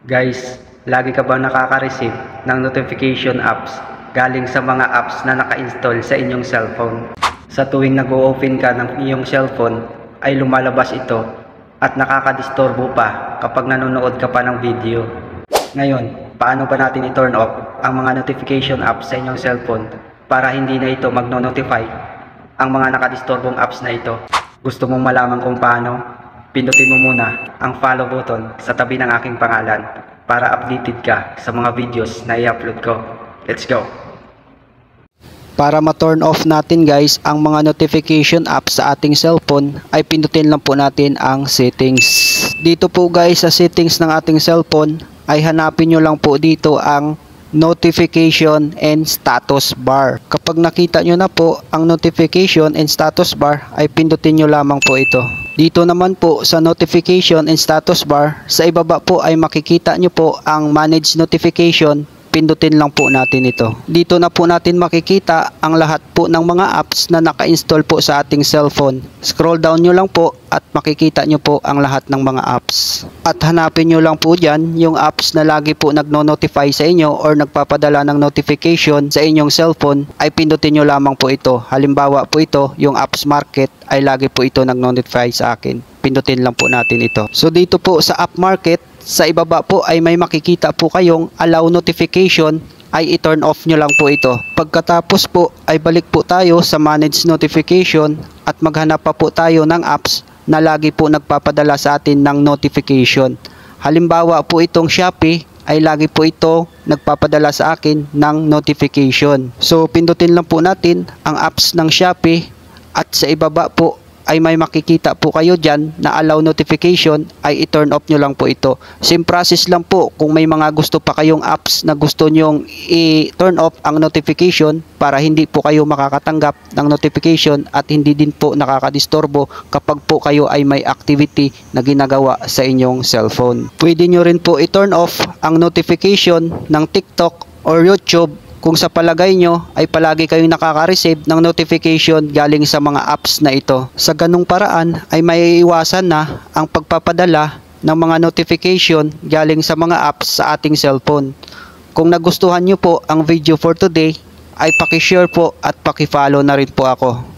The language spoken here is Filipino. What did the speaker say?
Guys, lagi ka bang nakaka-receive ng notification apps galing sa mga apps na naka-install sa inyong cellphone? Sa tuwing nag-o-open ka ng iyong cellphone ay lumalabas ito at nakakadisturbo pa kapag nanonood ka pa ng video. Ngayon, paano ba natin i-turn off ang mga notification apps sa inyong cellphone para hindi na ito magno-notify ang mga nakadisturbong apps na ito? Gusto mong malaman kung paano? Pindutin mo muna ang follow button sa tabi ng aking pangalan para updated ka sa mga videos na i-upload ko. Let's go! Para ma-turn off natin guys ang mga notification apps sa ating cellphone ay pindutin lang po natin ang settings. Dito po guys sa settings ng ating cellphone ay hanapin nyo lang po dito ang notification and status bar. Kapag nakita nyo na po ang notification and status bar ay pindutin nyo lamang po ito. Dito naman po sa notification and status bar, sa ibaba po ay makikita nyo po ang manage notification. Pindutin lang po natin ito. Dito na po natin makikita ang lahat po ng mga apps na naka-install po sa ating cellphone. Scroll down nyo lang po at makikita nyo po ang lahat ng mga apps. At hanapin nyo lang po dyan yung apps na lagi po nagno-notify sa inyo or nagpapadala ng notification sa inyong cellphone ay pindutin nyo lamang po ito. Halimbawa po ito, yung apps market ay lagi po ito nag-notify sa akin. Pindutin lang po natin ito. So dito po sa app market, sa ibaba po ay may makikita po kayong allow notification, ay i-turn off nyo lang po ito. Pagkatapos po ay balik po tayo sa manage notification at maghanap pa po tayo ng apps na lagi po nagpapadala sa atin ng notification. Halimbawa po itong Shopee ay lagi po ito nagpapadala sa akin ng notification. So pindutin lang po natin ang apps ng Shopee at sa ibaba po ay may makikita po kayo dyan na allow notification, ay i-turn off nyo lang po ito. Same process lang po kung may mga gusto pa kayong apps na gusto nyong i-turn off ang notification para hindi po kayo makakatanggap ng notification at hindi din po nakakadisturbo kapag po kayo ay may activity na ginagawa sa inyong cellphone. Pwede nyo rin po i-turn off ang notification ng TikTok or YouTube kung sa palagay nyo ay palagi kayong nakaka-receive ng notification galing sa mga apps na ito. Sa ganung paraan ay maiiwasan na ang pagpapadala ng mga notification galing sa mga apps sa ating cellphone. Kung nagustuhan nyo po ang video for today ay paki-share po at paki-follow na rin po ako.